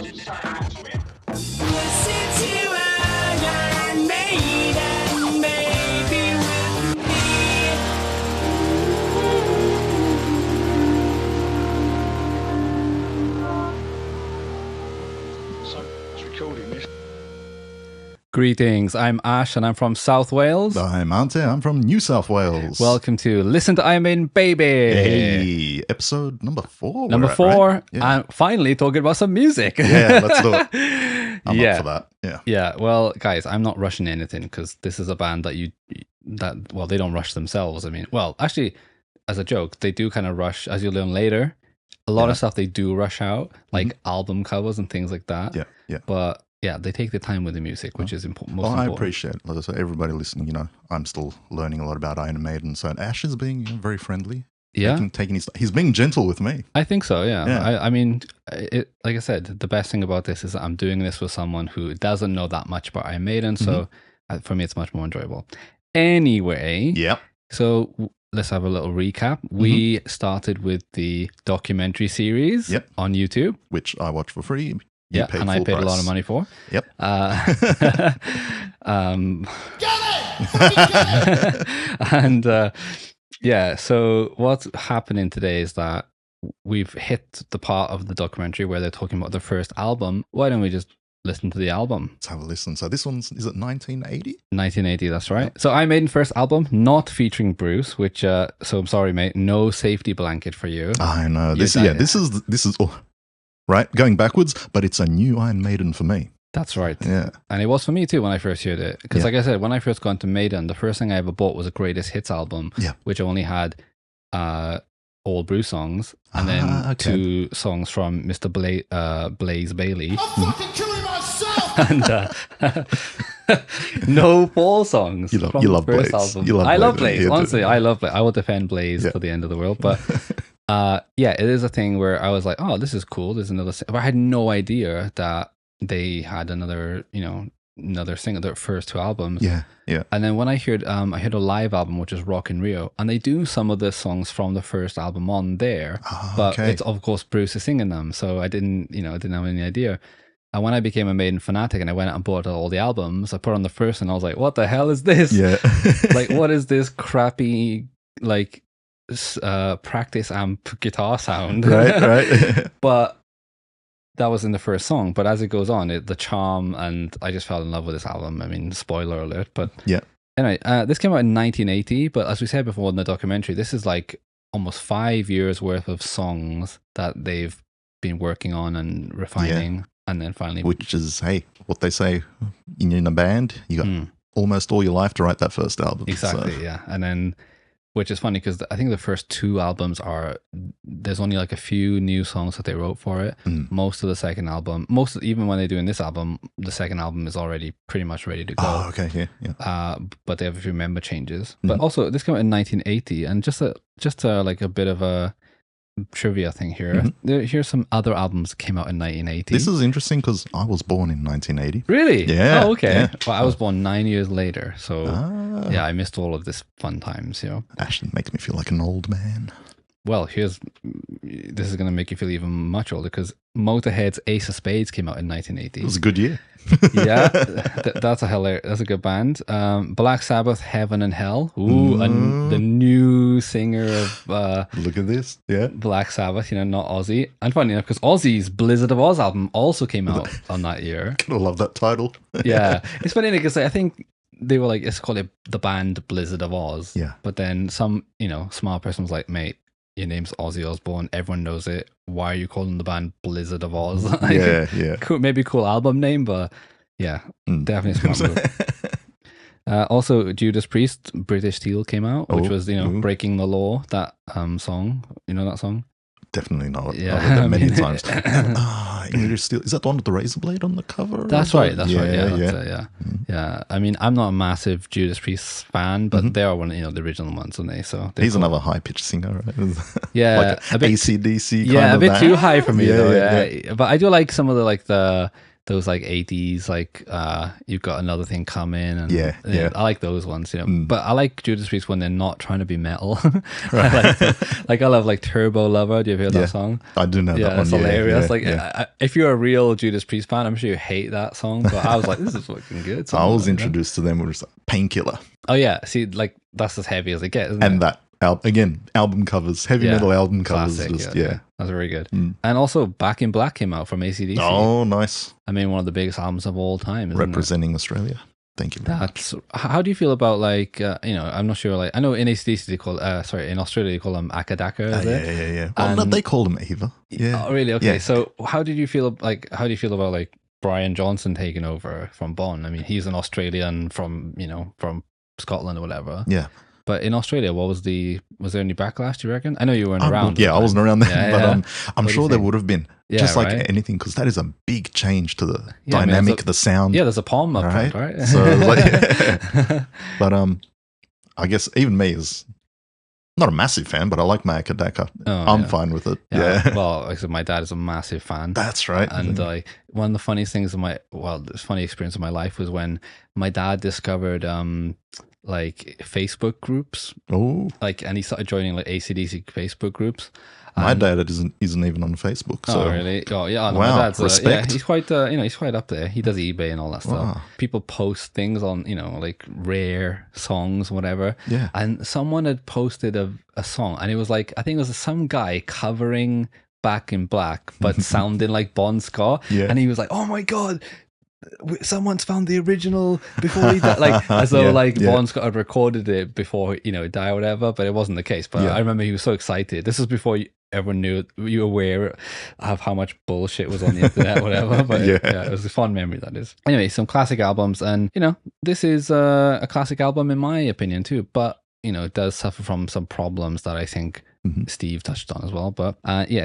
Listen to Iron Maiden, maybe with me. So it's recording this. Greetings, I'm Ash and I'm from South Wales. I'm Ante, I'm from New South Wales. Welcome to Listen to Iron Maiden, baby. Hey, episode number 4. Number we're at, 4, right? Yeah. and finally talking about some music. Yeah, let's do it. I'm Yeah. up for that. Yeah. Yeah, well, guys, I'm not rushing anything because this is a band that they don't rush themselves. I mean, well, actually, as a joke, they do kind of rush, as you'll learn later. A lot of stuff they do rush out, like album covers and things like that. Yeah, yeah. But yeah, they take the time with the music, which is most important. I appreciate it. Like I say, everybody listening, I'm still learning a lot about Iron Maiden. So Ash is being very friendly. Yeah. He's being gentle with me. I think so, yeah. Yeah. I mean, like I said, the best thing about this is that I'm doing this with someone who doesn't know that much about Iron Maiden, so for me it's much more enjoyable. Anyway, Yep. so let's have a little recap. We started with the documentary series on YouTube. Which I watch for free. Yeah, and I paid a lot of money for. Yep. And yeah, so what's happening today is that we've hit the part of the documentary where they're talking about the first album. Why don't we just listen to the album? Let's have a listen. So this is it 1980? 1980, that's right. So I made first album, not featuring Bruce, which, so I'm sorry, mate, no safety blanket for you. I know. This is all right, going backwards, but it's a new Iron Maiden for me. That's right. Yeah. And it was for me too when I first heard it. Because like I said, when I first got into Maiden, the first thing I ever bought was a greatest hits album, which only had all Bruce songs and then 2 songs from Mr. Blaze Bailey. I'm fucking killing myself! And no Paul songs. You love Blaze. I love Blaze. Honestly, I love Blaze. I will defend Blaze to the end of the world. But yeah, it is a thing where I was like, oh, this is cool. There's another. But I had no idea that they had another single, their first 2 albums. Yeah, yeah. And then when I heard a live album, which is Rock in Rio, and they do some of the songs from the first album on there, but it's of course Bruce is singing them. So I didn't have any idea. And when I became a Maiden fanatic and I went out and bought all the albums, I put on the first and I was like, what the hell is this? Yeah. Like, what is this crappy, like, practice amp guitar sound? Right. But that was in the first song. But as it goes on, the charm, and I just fell in love with this album. I mean, spoiler alert. But yeah. Anyway, this came out in 1980. But as we said before in the documentary, this is like almost 5 years worth of songs that they've been working on and refining. Yeah. And then finally, which is, hey, what they say in a band, you got almost all your life to write that first album. Exactly, yeah. And then, which is funny because I think the first 2 albums there's only like a few new songs that they wrote for it. Most of the second album, even when they're doing this album, the second album is already pretty much ready to go. Oh, okay, yeah. But they have a few member changes. But also, this came out in 1980, and just like a bit of a trivia thing here. Here's some other albums that came out in 1980. This is interesting because I was born in 1980. Really? Yeah. Oh, okay. Yeah. Well, I was born 9 years later, so yeah, I missed all of this fun times. Actually, makes me feel like an old man. Well, this is going to make you feel even much older because Motorhead's Ace of Spades came out in 1980. It was a good year. Yeah, that's a good band. Black Sabbath, Heaven and Hell. Ooh, and the new singer of look at this, yeah, Black Sabbath. Not Ozzy. And funny enough, because Ozzy's Blizzard of Oz album also came out on that year. I love that title. Yeah, it's funny because I think they were like, let's call it the band Blizzard of Oz. Yeah, but then some smart person was like, mate, your name's Ozzy Osbourne. Everyone knows it. Why are you calling the band Blizzard of Oz? Yeah. Cool, maybe cool album name, but yeah, definitely smart move. Also, Judas Priest, British Steel came out, which was Breaking the Law. That song, that song. Definitely not. Yeah, I've heard that many times. English Steel. Is that the one with the razor blade on the cover? That's right. That's right. Yeah, yeah. I mean, I'm not a massive Judas Priest fan, but they are one of the original ones, aren't they? So he's another high pitched singer, right? Yeah, like a bit AC/DC. Yeah, a bit too high for me though. Yeah. But I do like some of the those like 80s, like you've got another thing coming, and Yeah. I like those ones, But I like Judas Priest when they're not trying to be metal. I love like Turbo Lover. Do you ever hear that song? I do know that one. It's hilarious. Yeah. If you're a real Judas Priest fan, I'm sure you hate that song, but I was like, this is fucking good. I was introduced to them with just Painkiller. Oh yeah, see, like that's as heavy as it gets, isn't it? And that album covers, heavy metal album covers. Classic, that's very good. And also Back in Black came out from AC/DC. Oh, nice. I mean, one of the biggest albums of all time, isn't Representing Australia. Thank you very much. How do you feel about like I'm not sure, like I know in AC/DC they call in Australia they call them Akadaka, yeah. Well, no, they call them Eva. Yeah. Oh, really? Okay. Yeah. So how do you feel about like Brian Johnson taking over from Bon? I mean, he's an Australian from Scotland or whatever. Yeah. But in Australia, was there any backlash, do you reckon? I know you weren't around. Yeah, I wasn't around then, but I'm sure there would have been. Yeah, just like right? anything, because that is a big change to the dynamic, the sound. Yeah, there's a palm up front, right? So, but I guess even me is not a massive fan, but I like my Akadaka. I'm fine with it. Yeah. Well, like I said, my dad is a massive fan. That's right. And one of the funniest things this funny experience of my life was when my dad discovered like Facebook groups. Oh. And he started joining like AC/DC Facebook groups. My dad isn't even on Facebook. So. Oh really? Oh yeah. No, wow. My dad's respect. he's quite he's quite up there. He does eBay and all that stuff. Wow. People post things on like rare songs, whatever. Yeah. And someone had posted a song, and it was like, I think it was some guy covering Back in Black, but sounding like Bon Scott. Yeah. And he was like, "Oh my god, someone's found the original before he died," like as though Bon Scott had recorded it before he died or whatever, but it wasn't the case. But I remember he was so excited. This was before everyone knew, you were aware of how much bullshit was on the internet, whatever. But it was a fun memory, that is. Anyway, some classic albums, and this is a classic album in my opinion too, but it does suffer from some problems that I think Steve touched on as well. But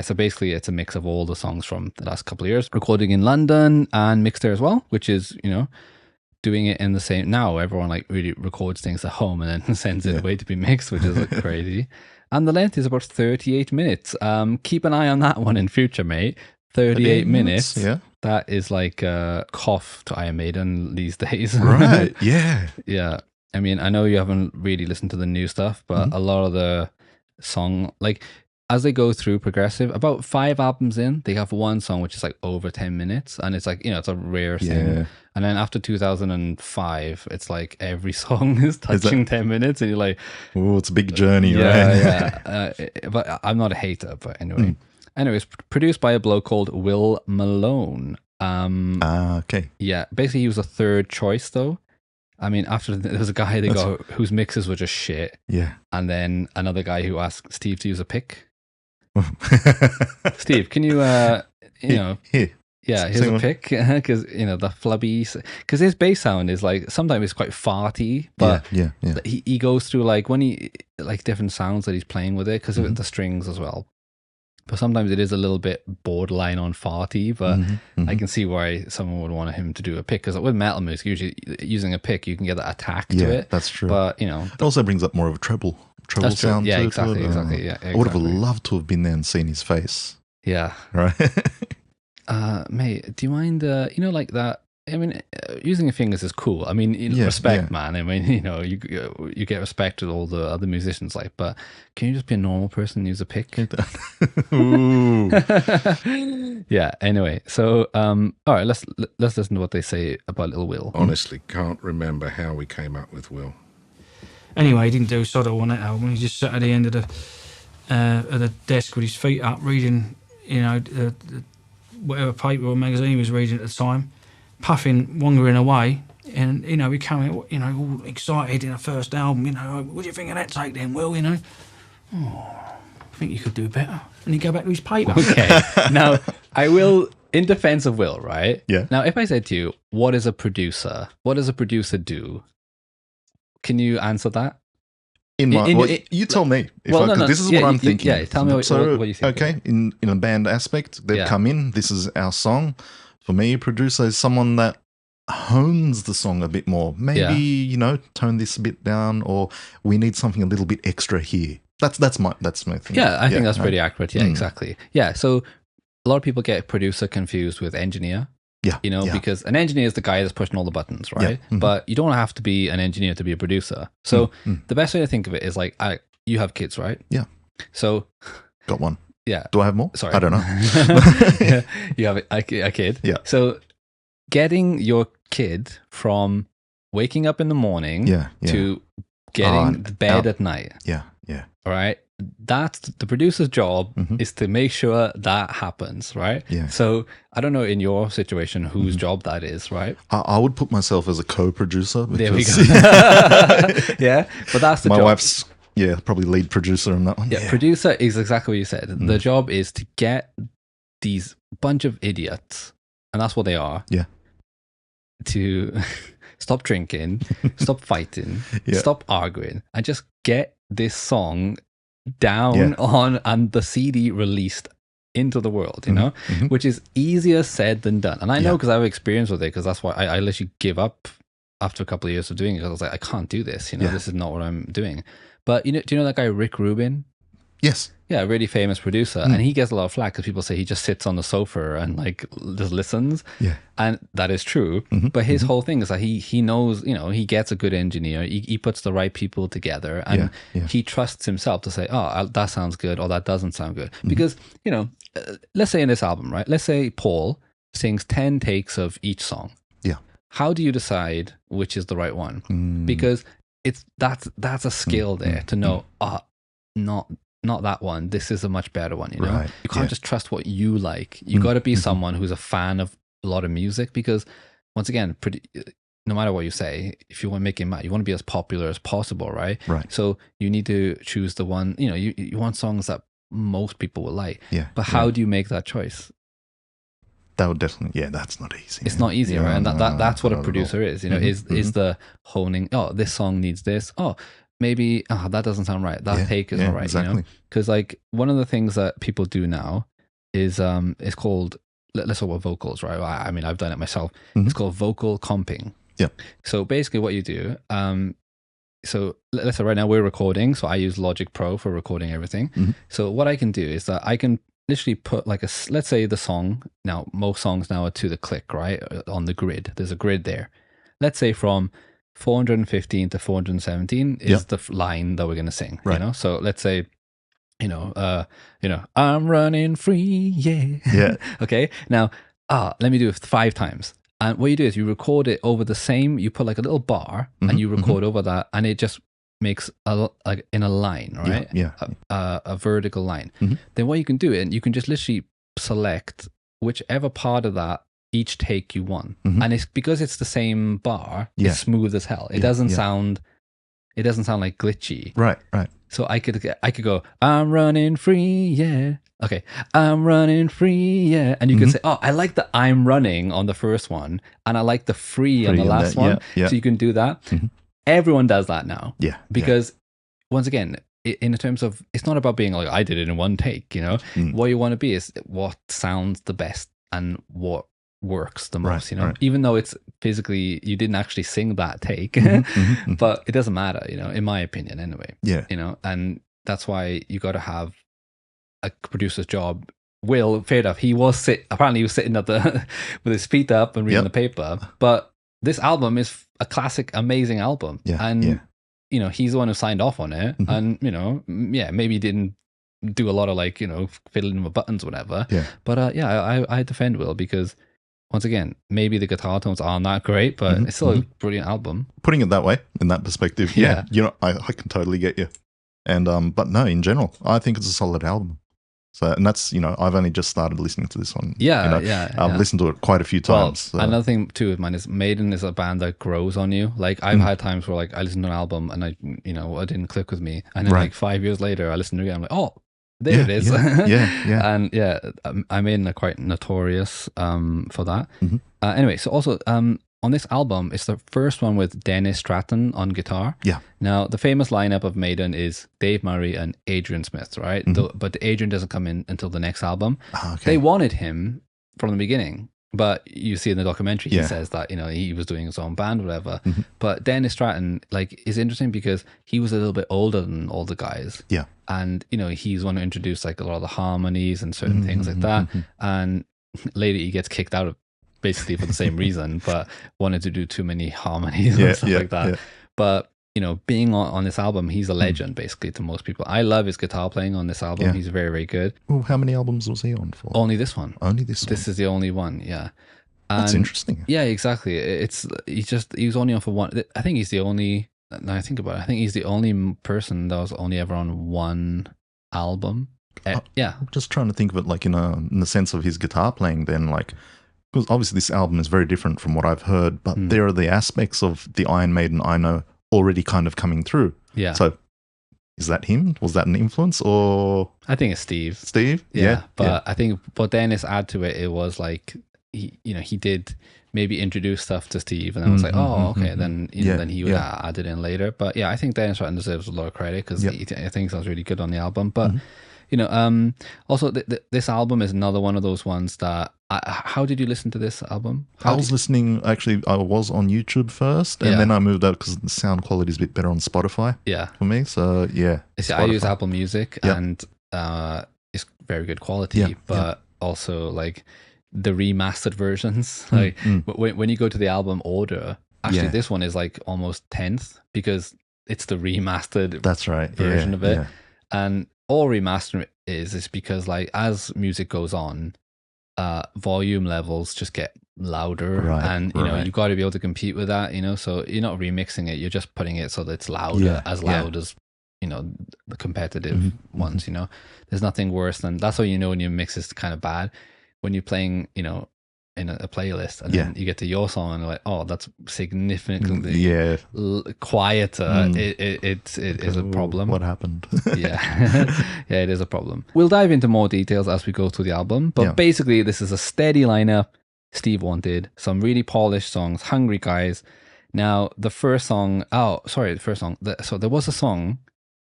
so basically it's a mix of all the songs from the last couple of years, recording in London and mixed there as well, which is doing it in the same. Now everyone like really records things at home and then sends it away to be mixed, which is like crazy. And the length is about 38 minutes. Keep an eye on that one in future, mate. 38 minutes. Yeah. That is like a cough to Iron Maiden these days. Right. Yeah. Yeah. I mean, I know you haven't really listened to the new stuff, but a lot of the song, like as they go through progressive, about 5 albums in, they have one song which is like over 10 minutes, and it's like, it's a rare thing. And then after 2005, it's like every song is touching 10 minutes, and you're like, oh, it's a big journey, right? Yeah. But I'm not a hater, but anyway. Anyways, produced by a bloke called Will Malone. Okay. Yeah, basically he was a third choice though. I mean, after there was a guy they got whose mixes were just shit. Yeah. And then another guy who asked Steve to use a pick. Steve, can you, Here. yeah, here's a pick, because the flubby, because his bass sound is like sometimes it's quite farty, but yeah. he goes through like when he like different sounds that he's playing with it because of the strings as well. But sometimes it is a little bit borderline on farty, but I can see why someone would want him to do a pick, because with metal music, usually using a pick, you can get that attack to it. That's true. But it also brings up more of a treble sound. Yeah, to exactly. it. Yeah, I would have loved to have been there and seen his face. Yeah. Right. Mate, do you mind? Like that. I mean, using your fingers is cool. I mean, respect, man. I mean, you get respect with all the other musicians, like. But can you just be a normal person and use a pick? Ooh. Yeah. Anyway, so all right, let's listen to what they say about Little Will. Honestly, can't remember how we came up with Will. Anyway, he didn't do Sodom on that album. He just sat at the end of the desk with his feet up, reading, whatever paper or magazine he was reading at the time, puffing, wandering away, and becoming all excited in the first album. What do you think of that take then, Will? I think you could do better. And he'd go back to his paper. Okay. Now I will, in defense of Will, right? Yeah. Now, if I said to you, what is a producer? What does a producer do? Can you answer that? You tell me. This is what I'm thinking. Yeah, tell me what you think. Okay, in a band aspect, they've come in. This is our song. For me, a producer is someone that hones the song a bit more. Maybe tone this a bit down, or we need something a little bit extra here. That's my thing. Yeah, I think that's pretty accurate. Yeah, exactly. Yeah, so a lot of people get producer confused with engineer. Yeah. You know, yeah. because an engineer is the guy that's pushing all the buttons, right? Mhm. But you don't have to be an engineer to be a producer. So the best way to think of it is like, you have kids, right? Yeah. So, Got one. yeah. Do I have more? Sorry. I don't know. Yeah, you have a kid. Yeah. So getting your kid from waking up in the morning Yeah. Yeah. to getting to bed out. at night, Yeah. Yeah. all right? That's the producer's job Mhm. is to make sure that happens, right? Yeah. So I don't know in your situation whose job that is, right? I would put myself as a co-producer. There we because- go. Yeah, but that's the My job. wife's probably lead producer on that one. Yeah, producer is exactly what you said. Mm. The job is to get these bunch of idiots, and that's what they are. Yeah. To stop drinking, stop fighting, Yeah. stop arguing, and just get this song down Yeah. on and the CD released into the world, you know, mhm. which is easier said than done. And I know Yeah. because I have experience with it, because that's why I literally give up after a couple of years of doing it. I was like, I can't do this, you know, Yeah. this is not what I'm doing. But do you know that guy Rick Rubin? Yes. Yeah, a really famous producer, and he gets a lot of flack because people say he just sits on the sofa and like just listens. Yeah. And that is true. Mhm, But his whole thing is that he knows, you know, he gets a good engineer, he puts the right people together, and Yeah, yeah. he trusts himself to say, oh, that sounds good, or that doesn't sound good. Because, you know, let's say in this album, right? Let's say Paul sings 10 takes of each song. Yeah. How do you decide which is the right one? Mm. Because that's a skill there to know, not that one. This is a much better one. You know, Right, you can't yeah. just trust what you like. You got to be someone who's a fan of a lot of music, because once again, no matter what you say, if you want to make it, you want to be as popular as possible, right? Right. So you need to choose the one. You know, you want songs that most people will like. Yeah. But how do you make that choice? That would definitely. Yeah, that's not easy. It's man. not easy, Yeah, right? And no, that's what not a at producer all. is. You know, Mhm, is the honing. Oh, this song needs this. Oh, maybe that doesn't sound right. That take is all right. Exactly. You know, because like one of the things that people do now is it's called, let's talk about vocals, right? I mean, I've done it myself. Mhm. It's called vocal comping. Yeah. So basically, what you do, so let's say right now we're recording. So I use Logic Pro for recording everything. Mhm. So what I can do is that I can literally put like let's say the song, now most songs now are to the click, right? On the grid. There's a grid there. Let's say from 415 to 417 is the line that we're going to sing, Right. you know? So let's say, I'm running free, yeah. Yeah. Okay. Now, let me do it 5 times. And what you do is you record it over the same, you put like a little bar and you record over that, and it just makes like in a line, right? Yeah. A vertical line. Mhm. Then what you can do, and you can just literally select whichever part of that each take you want, and it's because it's the same bar. Yeah. It's smooth as hell. It Yeah, doesn't yeah. sound. It doesn't sound like glitchy. Right. Right. So I could go, I'm running free, yeah. Okay, I'm running free, yeah. And you could say, oh, I like the I'm running on the first one, and I like the free on the Free on last that, one. yeah, yeah. So you can do that. Mhm. Everyone does that now. Yeah. Because once again, in terms of, it's not about being like, I did it in one take, you know? Mm. What you want to be is what sounds the best and what works the most, Right, you know? right. Even though it's physically, you didn't actually sing that take, mhm. but it doesn't matter, you know, in my opinion anyway. Yeah. You know, and that's why you got to have a producer's job. Will, fair enough, apparently he was sitting at the with his feet up and reading Yep. the paper, but this album is a classic, amazing album. Yeah, And yeah. you know, he's the one who signed off on it. Mhm. And you know, maybe he didn't do a lot of like, you know, fiddling with buttons, whatever. Yeah. But I defend Will, because once again, maybe the guitar tones aren't that great, but it's still a brilliant album. Putting it that way, in that perspective, Yeah. you know, I can totally get you. And but no, in general, I think it's a solid album. So, and that's, you know, I've only just started listening to this one. Yeah, you know, yeah, I've yeah. listened to it quite a few times. so- Another thing too with mine is Maiden is a band that grows on you. Like I've had times where like I listened to an album and it didn't click with me, and then Right. like 5 years later I listened to it again. I'm like, oh, there it is. yeah. And I Maiden are quite notorious for that. Mhm. Anyway, so also on this album, it's the first one with Dennis Stratton on guitar. Yeah. Now, the famous lineup of Maiden is Dave Murray and Adrian Smith, right? But Adrian doesn't come in until the next album. Ah, okay. They wanted him from the beginning, but you see in the documentary, he Yeah. says that, you know, he was doing his own band, whatever. Mhm. But Dennis Stratton, like, is interesting because he was a little bit older than all the guys. Yeah. And, you know, he's one who introduced like a lot of the harmonies and certain things like that. And later he gets kicked out of basically for the same reason, but wanted to do too many harmonies and stuff like that. But being on this album, he's a legend basically to most people. I love his guitar playing on this album. He's very, very good. Well, how many albums was he on for? Only this one. Only this one. This is the only one. Yeah. That's interesting. Yeah, exactly. He was only on for one. I think he's the only. Now I think about it. I think he's the only person that was only ever on one album. Yeah. I'm just trying to think of it like in the sense of his guitar playing. Then because obviously this album is very different from what I've heard, but there are the aspects of the Iron Maiden I know already kind of coming through. Yeah. So is that him? Was that an influence or? I think it's Steve. Steve? Yeah. But I think, but then it's add to it. It was like, he did maybe introduce stuff to Steve and then I was like, oh, okay. Then, then he would add it in later. But yeah, I think Dennis Rutten deserves a lot of credit because I think he sounds really good on the album. But, also this album is another one of those ones that, how did you listen to this album? I was listening, actually, I was on YouTube first, and then I moved out because the sound quality is a bit better on Spotify for me. So, yeah. I use Apple Music, and it's very good quality, but also, like, the remastered versions. Like, when you go to the album order, actually, this one is, like, almost 10th, because it's the remastered version of it. And all remastering is because, like, as music goes on, volume levels just get louder, and you've got to be able to compete with that. So you're not remixing it; you're just putting it so that it's louder, as loud as the competitive ones. There's nothing worse than that's how when your mix is kind of bad when you're playing, in a playlist, and then you get to your song and you're like, oh, that's significantly quieter. It is a problem. What happened? It is a problem. We'll dive into more details as we go through the album, but basically this is a steady lineup Steve wanted, some really polished songs, hungry guys. Now the first song, so there was a song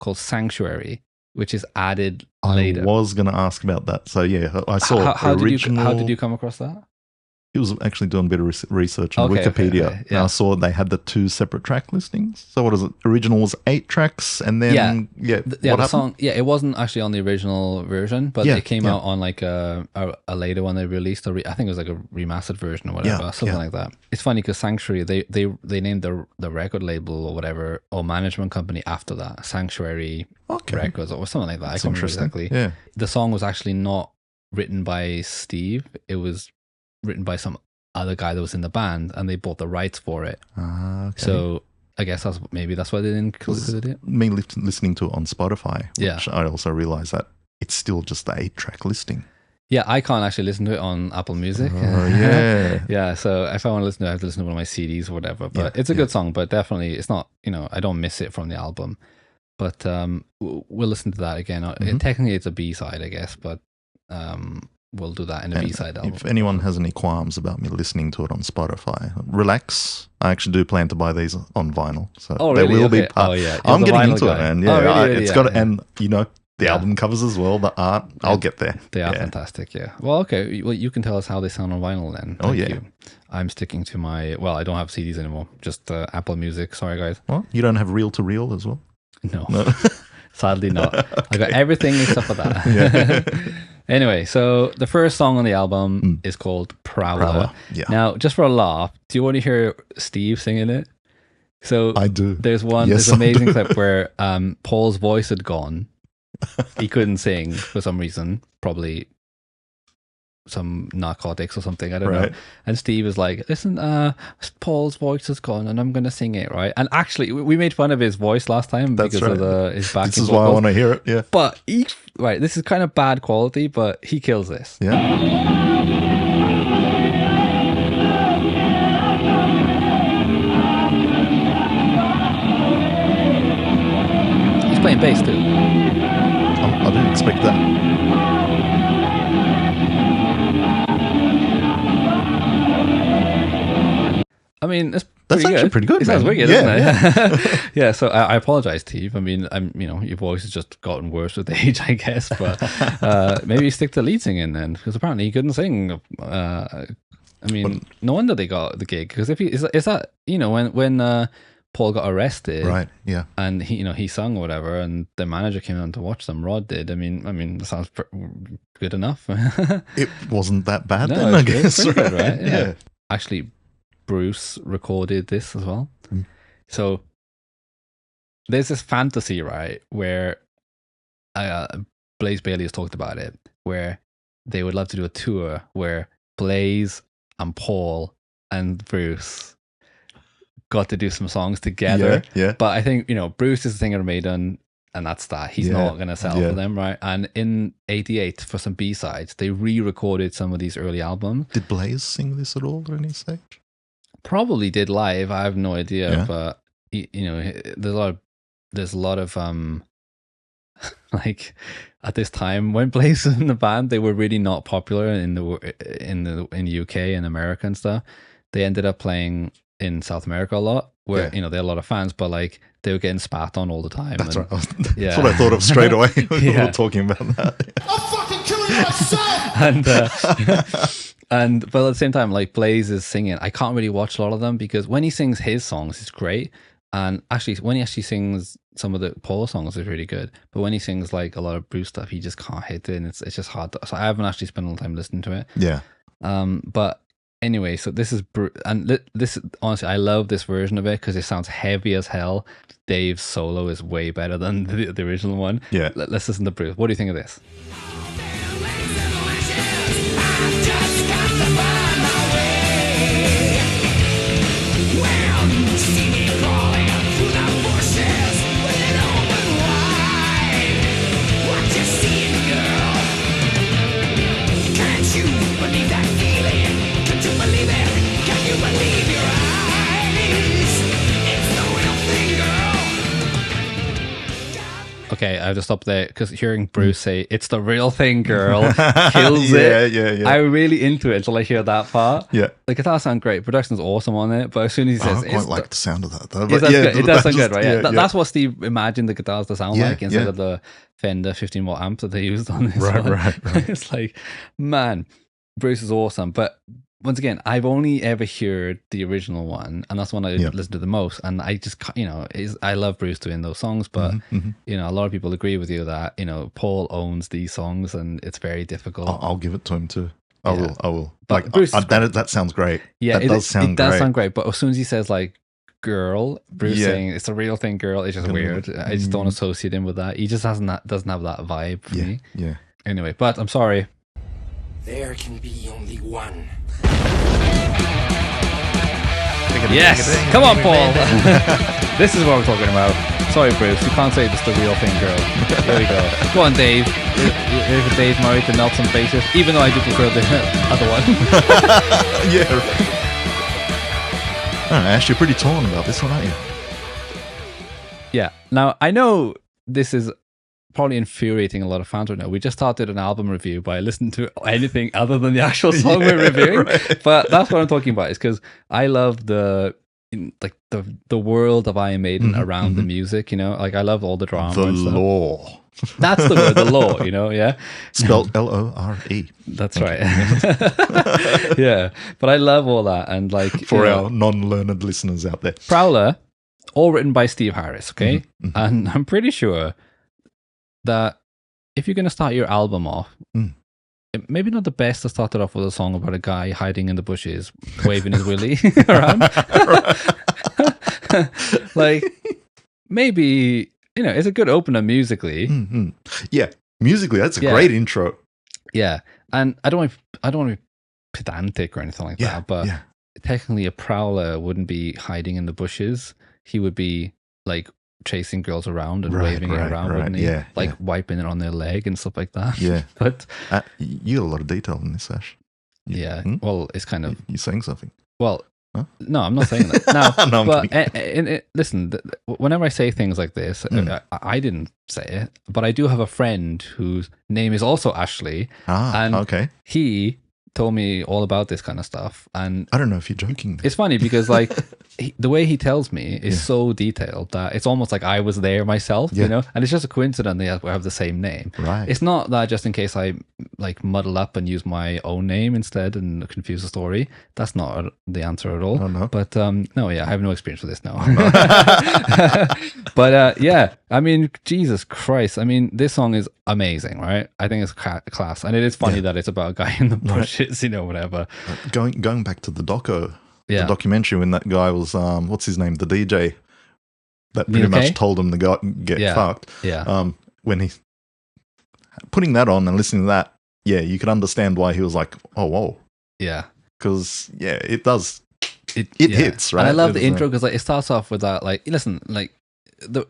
called Sanctuary, which is added later. I was going to ask about that. So I saw how did you come across that? It was actually doing a bit of research on Wikipedia. Okay. And I saw they had the 2 separate track listings. So what is it? Original was 8 tracks, and then the song. Yeah, it wasn't actually on the original version, but it came out on like a later one they released. I think it was like a remastered version or whatever, something like that. It's funny because Sanctuary, they named the record label or whatever or management company after that, Sanctuary Records or something like that. I can't remember exactly. Yeah. The song was actually not written by Steve. It was written by some other guy that was in the band, and they bought the rights for it. So I guess that's why they didn't include it. Me listening to it on Spotify, which I also realized that it's still just the 8-track listing. Yeah, I can't actually listen to it on Apple Music. So if I want to listen to it, I have to listen to one of my CDs or whatever. But it's a good song, but definitely it's not, I don't miss it from the album. But we'll listen to that again. Technically it's a B-side, I guess, but we'll do that in a B-side album. If anyone has any qualms about me listening to it on Spotify, relax. I actually do plan to buy these on vinyl. So really? There will be part. I'm getting into it, man. It's got and the album covers as well, the art. I'll get there. They are fantastic, Well, okay. Well, you can tell us how they sound on vinyl then. Thank you. I'm sticking to my, I don't have CDs anymore. Just Apple Music. Sorry, guys. Well, you don't have reel-to-reel as well? No. Sadly not. I got everything except for that. Anyway, so the first song on the album is called Prowler. Now, just for a laugh, do you want to hear Steve singing it? So I do. There's this amazing clip where Paul's voice had gone. He couldn't sing for some reason, probably some narcotics or something, I don't know. And Steve is like, listen, Paul's voice has gone and I'm going to sing it, right? And actually, we made fun of his voice last time because of his backing This is vocals. why I want to hear it, But, this is kind of bad quality, but he kills this. Yeah. He's playing bass too. I didn't expect that. I mean, that's actually pretty good. It sounds wicked, doesn't it? Yeah. So I apologize, Steve. I mean, your voice has just gotten worse with age, I guess. But maybe stick to lead singing then, because apparently he couldn't sing. No wonder they got the gig. Because if is that when Paul got arrested, Right. Yeah. and he sung or whatever, and the manager came on to watch them. Rod did. I mean, that sounds good enough. It wasn't that bad No, then, I it's guess. pretty Right? good, right? Yeah. Actually, Bruce recorded this as well. So there's this fantasy, right, where Blaze Bailey has talked about it, where they would love to do a tour where Blaze and Paul and Bruce got to do some songs together. Yeah. But I think, Bruce is the singer of Maiden, and that's that. He's not going to settle for them, right? And in 88, for some B-sides, they re-recorded some of these early albums. Did Blaze sing this at all at any stage? Probably did live. I have no idea, Yeah. but there's a lot of like at this time when Blaze was in the band, they were really not popular in the UK and America and stuff. They ended up playing in South America a lot, where they had a lot of fans, but like they were getting spat on all the time. That's right. Yeah. That's what I thought of straight away when we Yeah. were talking about that. I'm fucking killing myself! But at the same time, like Blaze is singing. I can't really watch a lot of them because when he sings his songs, it's great. And actually, when he actually sings some of the Paul songs, it's really good. But when he sings like a lot of Bruce stuff, he just can't hit it, and it's just hard. So I haven't actually spent a lot of time listening to it. Yeah. But anyway, so this is this honestly, I love this version of it because it sounds heavy as hell. Dave's solo is way better than the original one. Yeah. Let's listen to Bruce. What do you think of this? Okay, I have to stop there because hearing Bruce say "It's the real thing, girl" kills it. Yeah. I'm really into it until I hear that part. Yeah. The guitar sound great, production's awesome on it, but as soon as he says, I quite like the sound of that though. it But does, yeah, good. It does sound just- good, right? Yeah, yeah. That's what Steve imagined the guitars to sound Yeah, like instead yeah. of the Fender 15-watt amp that they used on this Right, one. right. It's like, man, Bruce is awesome, but once again, I've only ever heard the original one, and that's one I listen to the most. And I just, I love Bruce doing those songs, but a lot of people agree with you that Paul owns these songs, and it's very difficult. I'll give it to him too. I will. But Like Bruce- that sounds great. Yeah, that does sound it does great. sound great. But as soon as he says like "girl," Bruce Yeah. saying "it's a real thing, girl," it's just weird. I just don't associate him with that. He just doesn't have that vibe for me. Yeah. Anyway, but I'm sorry. There can be only one. Yes, come on, Paul. This is what we're talking about. Sorry, Bruce, you can't say this the real thing, girl. There we go. Go on, Dave. If Dave married the Nelson bassist, even though I do prefer the other one. Yeah. I don't know, Ash, you're pretty torn about this one, aren't you? Yeah. Now, I know this is probably infuriating a lot of fans right now. We just started an album review by listening to anything other than the actual song we're reviewing. Right. But that's what I'm talking about, is because I love the world of Iron Maiden around the music, like I love all the drama. The and stuff. law. That's the word, the law, yeah. Spelled Lore. That's right. Yeah. But I love all that, and like For our non-learned listeners out there. Prowler, all written by Steve Harris, okay? And I'm pretty sure that if you're going to start your album off, maybe not the best to start it off with a song about a guy hiding in the bushes, waving his willy around. Like, maybe, it's a good opener musically. Yeah, musically, that's a great intro. Yeah. And I don't want to be pedantic or anything like that, but technically a Prowler wouldn't be hiding in the bushes. He would be like chasing girls around and waving it around, wouldn't he? Yeah, like wiping it on their leg and stuff like that. Yeah. But you got a lot of detail in this, Ash. Well, it's kind of... You're saying something. Well, huh? No, I'm not saying that. No, No, I'm but listen, whenever I say things like this, I didn't say it, but I do have a friend whose name is also Ashley. And okay. he told me all about this kind of stuff. And I don't know if you're joking. it's funny because like the way he tells me is so detailed that it's almost like I was there myself, you know. And it's just a coincidence that we have the same name. Right. It's not that just in case I like muddle up and use my own name instead and confuse the story. That's not the answer at all. Oh, no. But no, yeah, I have no experience with this now. But yeah, I mean, Jesus Christ. I mean, this song is amazing, right? I think it's class, and it is funny that it's about a guy in the bushes, you know, whatever. Going back to the documentary when that guy was what's his name, the DJ that pretty much told him to go get fucked. Yeah. When he putting that on and listening to that, you could understand why he was like, oh whoa. Yeah. Because it does. It hits, right? And I love the intro because like it starts off with that, like, listen, like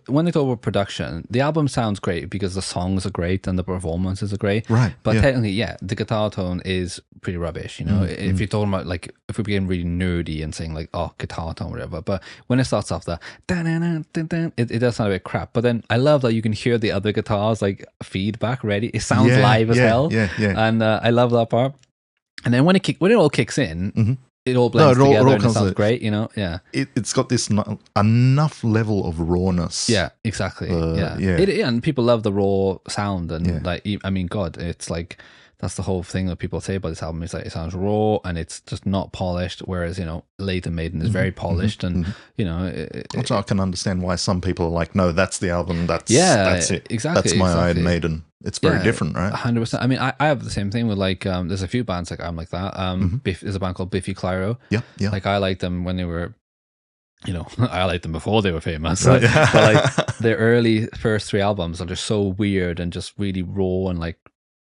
when they talk about production, the album sounds great because the songs are great and the performances are great. Right. But technically, the guitar tone is pretty rubbish, you know. If you're talking about like, if we're being really nerdy and saying like, oh, guitar tone, whatever. But when it starts off the it does sound a bit crap. But then I love that you can hear the other guitars like feedback ready. It sounds live as hell. Yeah. And I love that part. And then when it all kicks in, it all blends together and it sounds great, you know. Yeah, it's got this enough level of rawness. Yeah, exactly. And people love the raw sound, and like, I mean, God, it's like that's the whole thing that people say about this album. It's like it sounds raw and it's just not polished. Whereas, you know, later Maiden is very polished, and you know, which I can understand why some people are like, no, that's the album. That's it. Exactly. That's my Iron Maiden. It's very different, right? 100%. I mean, I have the same thing with like, there's a few bands like I'm like that. There's a band called Biffy Clyro. Yeah. Like I liked them when they were, you know, I liked them before they were famous. Right. But like their early first 3 albums are just so weird and just really raw and like,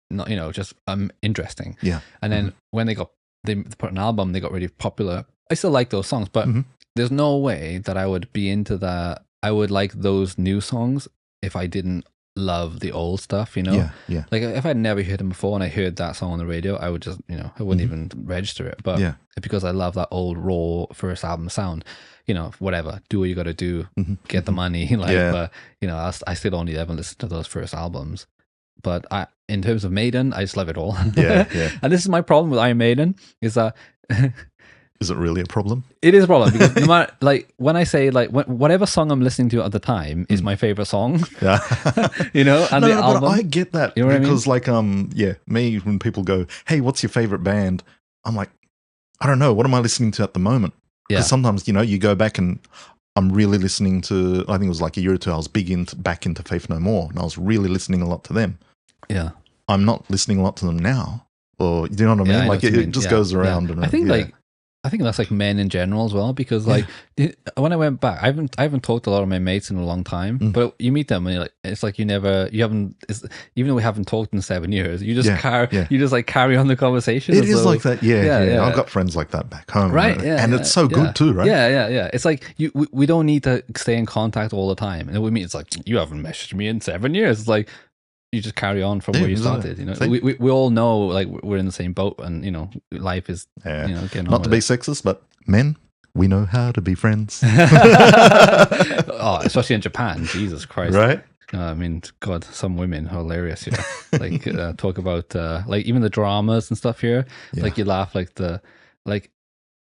not, you know, just interesting. Yeah. And then when they put an album, they got really popular. I still like those songs, but there's no way that I would be into that. I would like those new songs if I didn't love the old stuff, you know. Like if I'd never heard them before and I heard that song on the radio, I would just, you know, I wouldn't even register it. But because I love that old raw first album sound, you know, whatever, do what you got to do, get the money, like. But you know, I still only ever listen to those first albums. But in terms of Maiden, I just love it all. And this is my problem with Iron Maiden, is that is it really a problem? It is a problem because no matter, like, when I say like whatever song I'm listening to at the time is my favorite song. Yeah. You know, and the album. But I get that, you know because what I mean? Like me, when people go, "Hey, what's your favorite band?" I'm like, I don't know. What am I listening to at the moment? Because sometimes, you know, you go back and I'm really listening to, I think it was like a year or two, I was back into Faith No More, and I was really listening a lot to them. Yeah. I'm not listening a lot to them now. Or, do you know what I mean? Like it just goes around. And I think I think that's like men in general as well, because like when I went back, I haven't talked to a lot of my mates in a long time, but you meet them and you're like, it's like even though we haven't talked in 7 years, you just carry on the conversation. It is like that. Yeah. I've got friends like that back home. Right. And it's so good too, right? Yeah. It's like we don't need to stay in contact all the time. And we mean, it's like, you haven't messaged me in 7 years. It's like, you just carry on from where you started, you know. We all know, like, we're in the same boat, and you know, life is you know, getting not to be sexist, but men, we know how to be friends. Oh, especially in Japan, Jesus Christ, right? I mean, God, some women are hilarious here. Like talk about like even the dramas and stuff here. Like you laugh like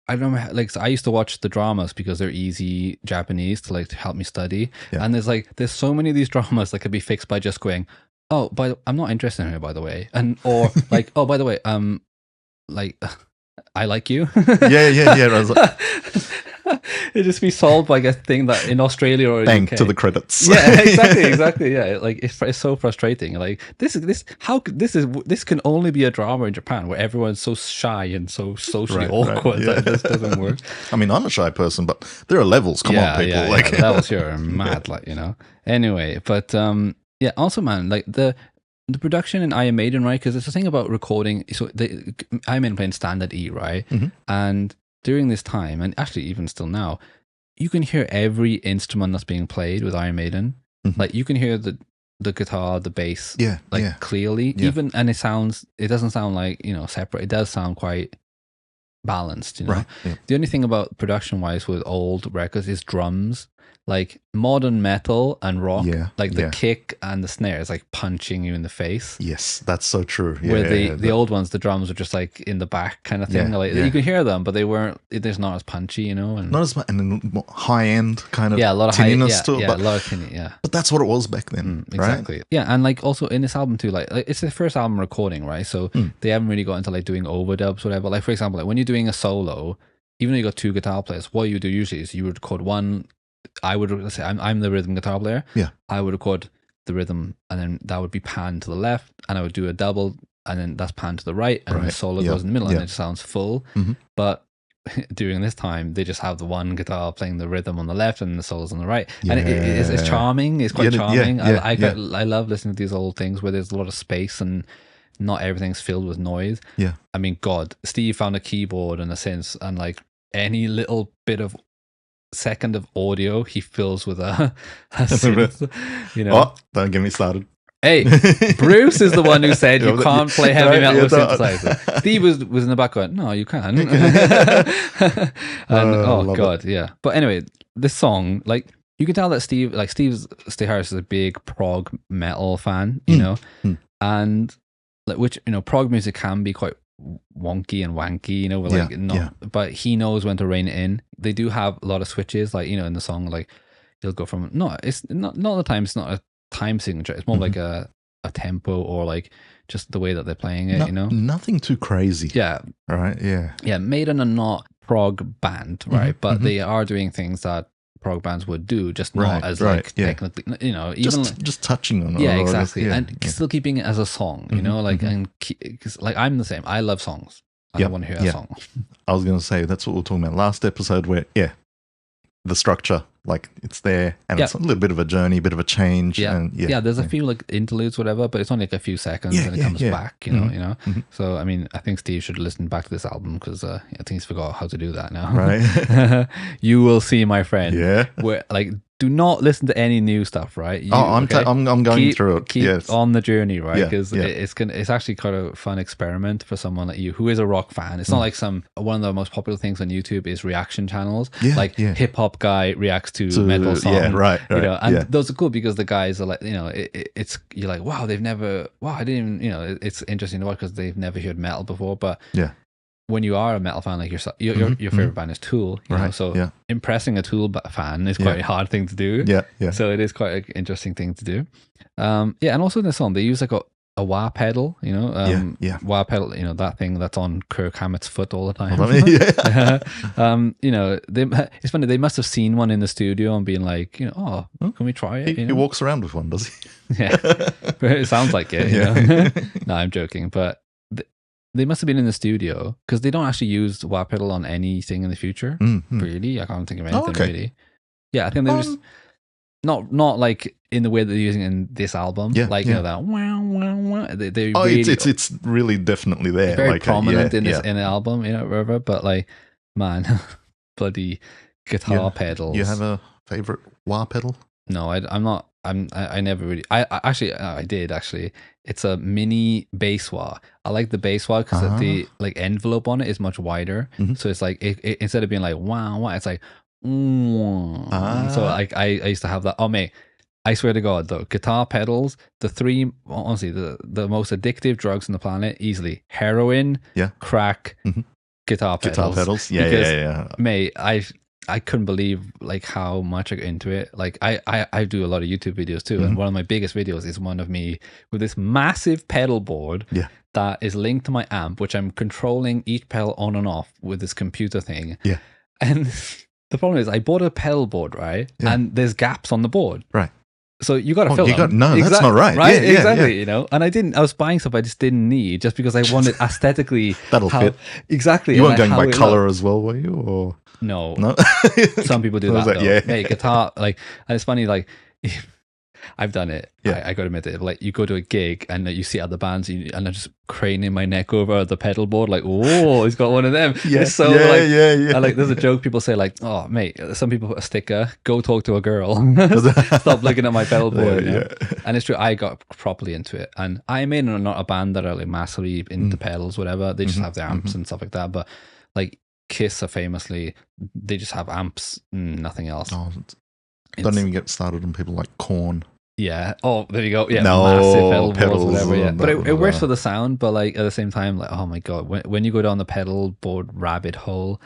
I remember, like, so I used to watch the dramas because they're easy Japanese to help me study, and there's so many of these dramas that could be fixed by just going, oh, I'm not interested in her, by the way. And, or like, oh, by the way, like, I like you. Yeah. It'd just be solved by a thing that in Australia or bang UK. To the credits. Yeah, exactly. Yeah, like it's so frustrating. Like this can only be a drama in Japan where everyone's so shy and so socially awkward that this doesn't work. I mean, I'm a shy person, but there are levels. Come on, people. The levels here are mad, like, you know. Anyway, but yeah, also, man, like the production in Iron Maiden, right? Because it's the thing about recording. So Iron Maiden playing standard E, right? And during this time, and actually even still now, you can hear every instrument that's being played with Iron Maiden. Like you can hear the guitar, the bass, clearly. Even, and it doesn't sound like, you know, separate. It does sound quite balanced, you know. Right. Yeah. The only thing about production wise with old records is drums. like modern metal and rock, Yeah, like the yeah. kick and the snare is like punching you in the face. Yes, that's so true. Yeah, Where the old ones, the drums were just like in the back kind of thing. Yeah, Like yeah. you can hear them, but they weren't. They're not as punchy, you know. And not as much, and then more high end kind of yeah, a lot of high, tinniness to it. yeah, But, a lot of tinny, yeah. but that's what it was back then, right? Exactly. Yeah, and like also in this album too, like it's the first album recording, right? So they haven't really got into like doing overdubs, whatever. Like for example, like when you're doing a solo, even though you got two guitar players, what you do usually is you would record one. I would, let's say I'm the rhythm guitar player. Yeah. I would record the rhythm, and then that would be panned to the left, and I would do a double, and then that's panned to the right, and then the solo goes in the middle, and it just sounds full. But during this time, they just have the one guitar playing the rhythm on the left and the solos on the right, and it's charming. It's quite charming. I love listening to these old things where there's a lot of space and not everything's filled with noise. Yeah. I mean, God, Steve found a keyboard and a synth, and like any little bit of second of audio he fills with a synth, you know. Oh, don't get me started. Hey, Bruce is the one who said you can't play heavy metal with synthesizer. Steve was in the back going, no, you can. And oh God, yeah. But anyway, this song, like you can tell that Steve Harris is a big prog metal fan, you know, and like which, you know, prog music can be quite wonky and wanky, you know, but he knows when to rein it in. They do have a lot of switches, like, you know, in the song, like he'll go from it's not all the time, it's not a time signature, it's more like a tempo, or like just the way that they're playing it, you know, nothing too crazy. Yeah, right. Yeah, Maiden are not prog band, right? But they are doing things that prog bands would do, just not as like technically, you know, even just touching on it. Yeah, exactly. And still keeping it as a song, you know, like, and cause, like I'm the same. I love songs. I want to hear a song. I was going to say, that's what we were talking about last episode, where, the structure, like it's there, and it's a little bit of a journey, a bit of a change. And there's a few like interludes, whatever, but it's only like a few seconds and it comes back, you know. So, I mean, I think Steve should listen back to this album, because I think he's forgot how to do that now. Right. You will see, my friend. Yeah. Where, like, do not listen to any new stuff, right? I'm going through it. Keep on the journey, right? Because it's actually quite a fun experiment for someone like you who is a rock fan. It's not like one of the most popular things on YouTube is reaction channels. Hip hop guy reacts to metal song. Yeah, right. You know, and those are cool because the guys are like, you know, it's you're like, wow, I didn't even, you know, it's interesting to watch because they've never heard metal before. But when you are a metal fan like yourself, your favorite band is Tool, you know, so impressing a Tool fan is quite a hard thing to do. Yeah. So it is quite an interesting thing to do. And also in the song they use like a wah pedal, you know, wah pedal, you know, that thing that's on Kirk Hammett's foot all the time. You know, it's funny, they must have seen one in the studio and been like, you know, oh, can we try it? He walks around with one, does he? Yeah, it sounds like it. You know? No, I'm joking, but they must have been in the studio, because they don't actually use wah pedal on anything in the future. Really, I can't think of anything really. Yeah, I think they just not like in the way that they're using it in this album. You know, that wow wow wow. They really, it's really definitely there. Very like prominent in an album, you know, whatever. But like, man, bloody guitar pedals. You have a favorite wah pedal? No, I'm not. I never really. I did actually. It's a mini bass wah. I like the bass wah because the like envelope on it is much wider. So it's like it instead of being like wow wow, it's like so like I used to have that. Oh mate, I swear to God though, guitar pedals, honestly the most addictive drugs on the planet, easily heroin, crack, guitar pedals. Yeah. Mate, I couldn't believe like how much I got into it. Like I do a lot of YouTube videos too, and one of my biggest videos is one of me with this massive pedal board that is linked to my amp, which I'm controlling each pedal on and off with this computer thing. And the problem is I bought a pedal board, right? And there's gaps on the board. Right. So you got to fill them. That's not right. Right? Exactly. You know, and I was buying stuff I just didn't need, just because I wanted aesthetically. That'll fit. Exactly. You weren't going by color as well, were you? Or no. Some people do that. Though. Hey, guitar, like, and it's funny, like, I've done it. I got to admit it. Like, you go to a gig and you see other bands, and I'm just craning my neck over the pedal board, like, oh, he's got one of them. It's so And like, there's a joke people say, like, oh, mate, some people put a sticker, go talk to a girl. Stop looking at my pedal board. You know? And it's true, I got properly into it. And I mean, not a band that are like massively into pedals, whatever. They just have their amps and stuff like that. But like, Kiss are famously, they just have amps, nothing else. Don't even get started on people like Korn. Yeah. Oh, there you go. Yeah. No, massive pedal boards, pedals whatever. Yeah. and But that, it works for the sound. But like at the same time, like, oh my God, when you go down the pedal board rabbit hole,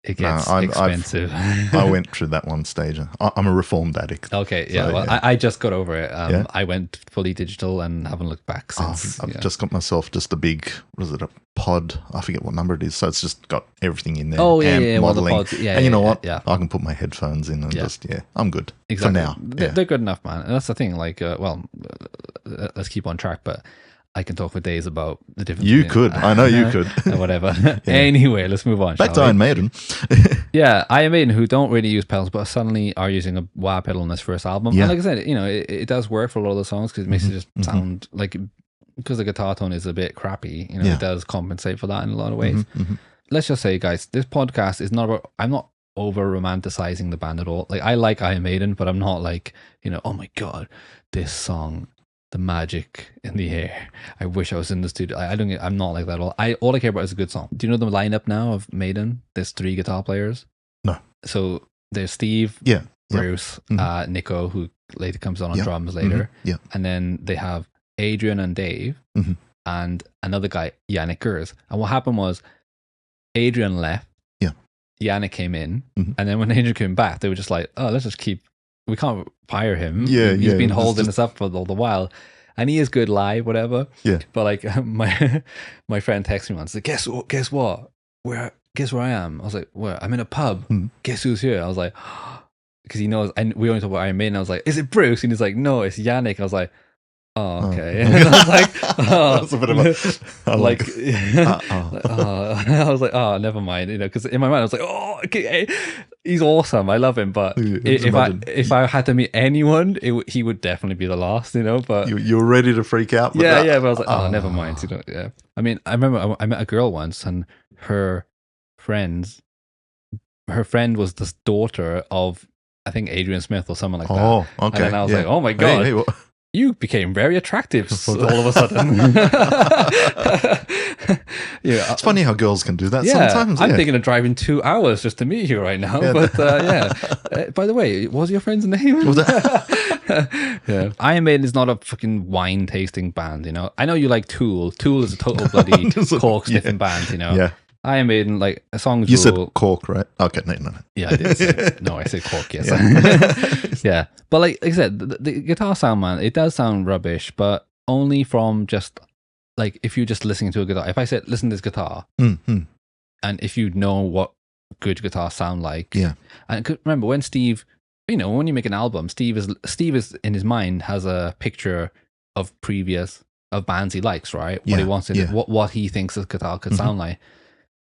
it gets expensive. I went through that one stage. I'm a reformed addict. Okay, yeah. So, Well, yeah. I just got over it. Yeah? I went fully digital and haven't looked back since. I've just got myself just a big, what is it, a pod? I forget what number it is. So it's just got everything in there. Oh, yeah, amp, yeah, one of the modeling. pods. Yeah, and you know what? Yeah. I can put my headphones in and I'm good Exactly. for now. They're good enough, man. And that's the thing. Like, let's keep on track. But I can talk for days about the difference. You could. I know you could. Whatever. Anyway, let's move on. Back to Iron Maiden. Yeah, Iron Maiden, who don't really use pedals, but suddenly are using a wah pedal on this first album. Yeah. And like I said, it does work for a lot of the songs because it makes it just sound like, because the guitar tone is a bit crappy, it does compensate for that in a lot of ways. Let's just say, guys, this podcast is not about, I'm not over romanticizing the band at all. Like, I like Iron Maiden, but I'm not like, oh my God, this song, the magic in the air. I wish I was in the studio. I'm not like that at all. All I care about is a good song. Do you know the lineup now of Maiden? There's 3 guitar players. No. So there's Steve, Bruce, Nico, who later comes on drums later. And then they have Adrian and Dave, and another guy, Yannick Gers. And what happened was Adrian left. Yannick came in, and then when Adrian came back, they were just like, "Oh, let's just we can't fire him. He's been holding us up for all the while, and he is good live, whatever." Yeah. But like my friend texted me once, like, guess what? Guess where I am? I was like, where? I'm in a pub. Guess who's here? I was like, because he knows, and we only talk about Iron Maiden. I was like, is it Bruce? And he's like, no, it's Yannick. I was like, oh, okay. And I was like, oh, that's a bit of a like, I was like, oh, never mind, because in my mind I was like, oh, okay, he's awesome, I love him, but if I had to meet anyone, he would definitely be the last, but you're ready to freak out. With that. But I was like, oh, never mind, yeah. I mean, I remember I met a girl once, and her friend was the daughter of, I think, Adrian Smith or someone like that. Oh, okay. And then I was like, oh my God. Hey, you became very attractive all of a sudden. It's funny how girls can do that sometimes. I'm thinking of driving 2 hours just to meet you right now. But by the way, what was your friend's name? Iron Maiden is not a fucking wine tasting band, I know you like Tool. Tool is a total bloody cork sniffing band, Yeah. Iron Maiden, like, a song's You said cork, right? Okay, no. Yeah, I did. I said cork, yes. Yeah. But like I said, the guitar sound, man, it does sound rubbish, but only from just, like, if you're just listening to a guitar. If I said, listen to this guitar, and if you know what good guitars sound like. Yeah. And remember, when Steve, when you make an album, Steve is in his mind has a picture of bands he likes, right? What he wants what he thinks a guitar could sound like.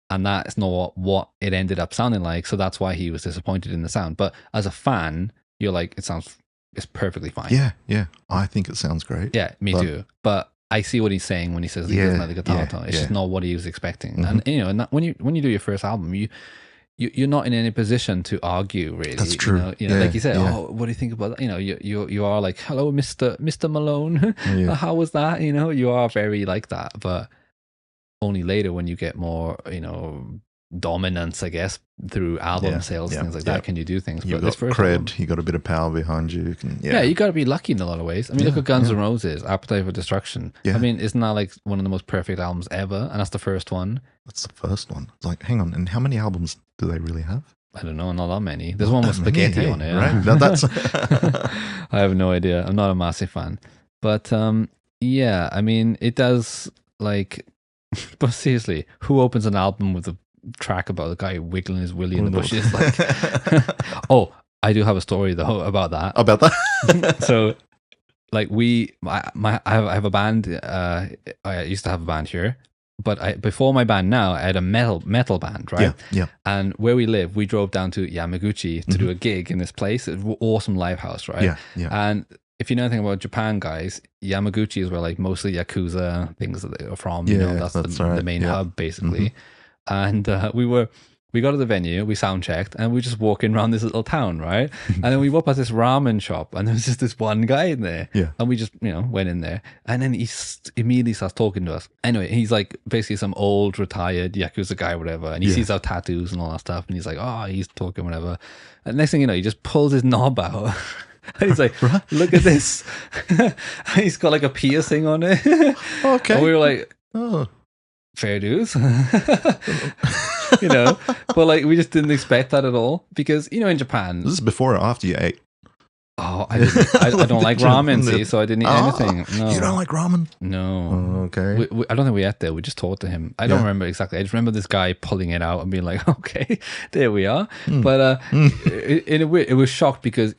And that's not what it ended up sounding like. So that's why he was disappointed in the sound. But as a fan, you're like, it's perfectly fine. Yeah. I think it sounds great. Yeah, me too. But I see what he's saying when he says he doesn't like the guitar tone. It's just not what he was expecting. And and when you do your first album, you're not in any position to argue, really. That's true. Like you said, oh, what do you think about that? You are like, hello, Mr. Malone. How was that? You are very like that, but only later, when you get more, dominance, I guess, through album sales, things like that, can you do things. You got cred, you got a bit of power behind you. You got to be lucky in a lot of ways. I mean, look at Guns N' Roses, Appetite for Destruction. I mean, isn't that like one of the most perfect albums ever? And that's the first one. That's the first one. It's like, hang on, and how many albums do they really have? I don't know, not that many. There's one with spaghetti on it. Right? That's I have no idea. I'm not a massive fan. But I mean, it does, like... But seriously, who opens an album with a track about a guy wiggling his willy in the bushes? Like, oh, I do have a story though about that. About that? So, like, I have a band. I used to have a band here, but before my band now, I had a metal band, right? Yeah. And where we live, we drove down to Yamaguchi to do a gig in this place. It's an awesome live house, right? Yeah. And if you know anything about Japan, guys, Yamaguchi is where like mostly Yakuza things that they are from. That's the main hub, basically. And we were we got to the venue, we sound checked, and we're just walking around this little town, right? And then we walked past this ramen shop, and there was just this one guy in there. Yeah. And we just, went in there, and then he immediately starts talking to us. Anyway, he's like basically some old retired Yakuza guy, whatever, and he sees our tattoos and all that stuff, and he's like, oh, he's talking, whatever. And next thing you know, he just pulls his knob out. And he's like, look at this. He's got like a piercing on it. Okay. And we were like, Oh. fair dues. But like we just didn't expect that at all because in Japan, This is before or after you ate? I don't like ramen, see, so I didn't eat anything. No. You don't like ramen? No. Oh, okay. I don't think we ate there. We just talked to him. I don't remember exactly. I just remember this guy pulling it out and being like, okay, there we are. But it was shocked because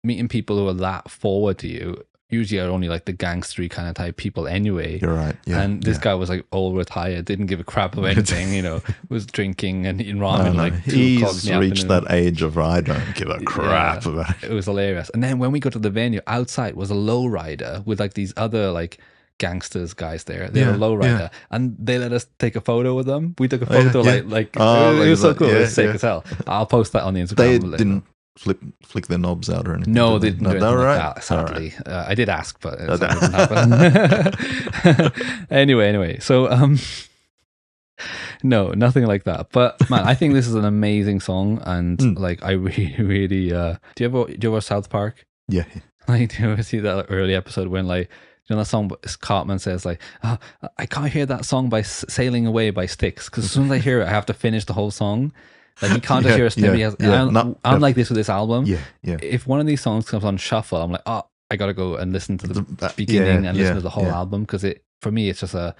meeting people who are that forward to you usually are only like the gangstery kind of type people anyway. You're right. Yeah. And this guy was like all retired, didn't give a crap about anything, was drinking and eating ramen like 2 o'clock He's in the reached afternoon. that age of I don't give a crap about it. It was hilarious. And then when we got to the venue, outside was a lowrider with like these other like gangsters guys there. They were a lowrider, and they let us take a photo with them. We took a photo it was so cool. It was sick as hell. I'll post that on the Instagram. They didn't flick their knobs out or anything. No, they didn't do anything like that, sadly. I did ask, but it didn't happen. Anyway, so no, nothing like that. But man, I think this is an amazing song, and like I really do you ever watch South Park? Yeah. Like, do you ever see that early episode when like that song Cartman says like, oh, I can't hear that song by Sailing Away by Styx because as soon as I hear it, I have to finish the whole song. Like he can't just hear a snippet. I'm like this with this album. Yeah. If one of these songs comes on shuffle, I'm like, oh, I gotta go and listen to the beginning and listen to the whole album because for me it's just a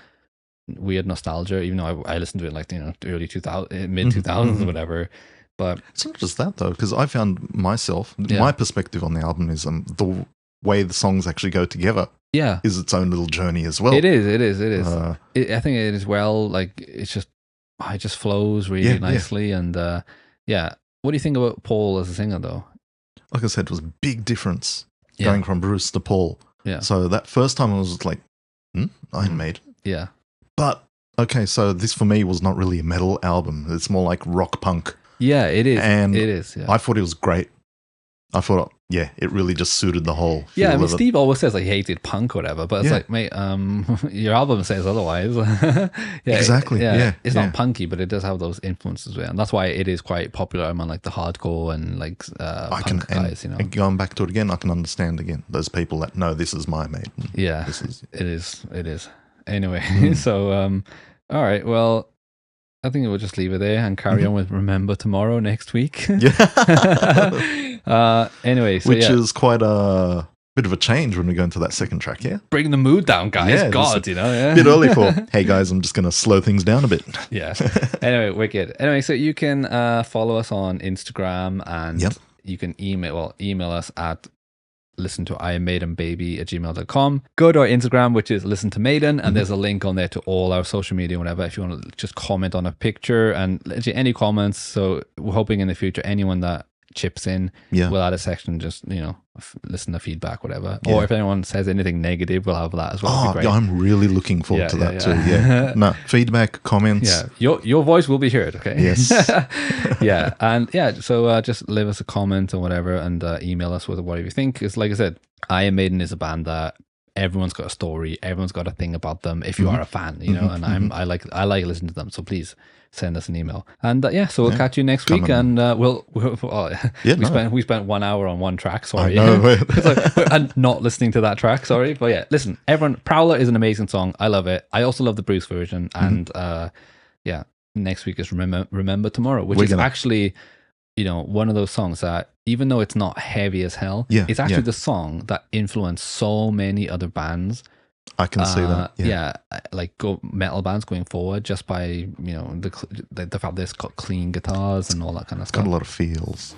weird nostalgia. Even though I listened to it like the early 2000, mid 2000s or whatever. But it's not just that though, because I found myself my perspective on the album is the way the songs actually go together. Yeah, is its own little journey as well. It is. I think it is well. Like it just flows really nicely. And what do you think about Paul as a singer though? Like I said, it was a big difference going from Bruce to Paul. Yeah. So that first time I was like, Iron Maiden. Yeah. But okay, so this for me was not really a metal album. It's more like rock punk. Yeah, it is. And it is. Yeah. I thought it was great. I thought, it really just suited the whole feel I mean, of Steve always says like he hated punk or whatever, but it's like, mate, your album says otherwise. Exactly. It's not punky, but it does have those influences, and that's why it is quite popular among like the hardcore and like punk guys. And going back to it again, I can understand again those people that know this is my Maiden. Yeah, it is. Anyway, so all right, well. I think we'll just leave it there and carry on with Remember Tomorrow next week. Anyway, so which is quite a bit of a change when we go into that second track, Bring the mood down, guys. God, a bit early for, hey guys, I'm just going to slow things down a bit. Yeah. Anyway, wicked. Anyway, so you can follow us on Instagram and you can email us at listen to iamaidenbaby@gmail.com. Go to our Instagram, which is listen to Maiden, and there's a link on there to all our social media and whatever if you want to just comment on a picture and any comments. So we're hoping in the future anyone that chips in we'll add a section, just listen to feedback, whatever. Or if anyone says anything negative, we'll have that as well. I'm really looking forward to that too. No, feedback, comments. Your voice will be heard. Okay. Yes. So just leave us a comment or whatever, and email us with whatever you think. Because like I said, Iron Maiden is a band that everyone's got a story, everyone's got a thing about them if you are a fan, and I like listening to them, so please send us an email. And so we'll catch you next week, and we spent 1 hour on one track, sorry. And not listening to that track, sorry. But listen, everyone, Prowler is an amazing song. I love it. I also love the Bruce version. And next week is Remember Tomorrow, which is actually one of those songs that, even though it's not heavy as hell, it's actually the song that influenced so many other bands. I can see that. Like metal bands going forward, just by the fact there's got clean guitars and all that kind of stuff. Got a lot of feels.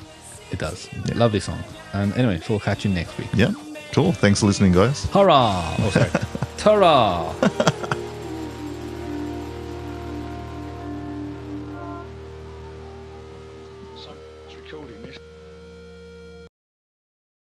It does. Lovely song. And anyway, so we'll catch you next week. Yeah, cool. Thanks for listening, guys. Hurrah! Oh, sorry. Ta-ra!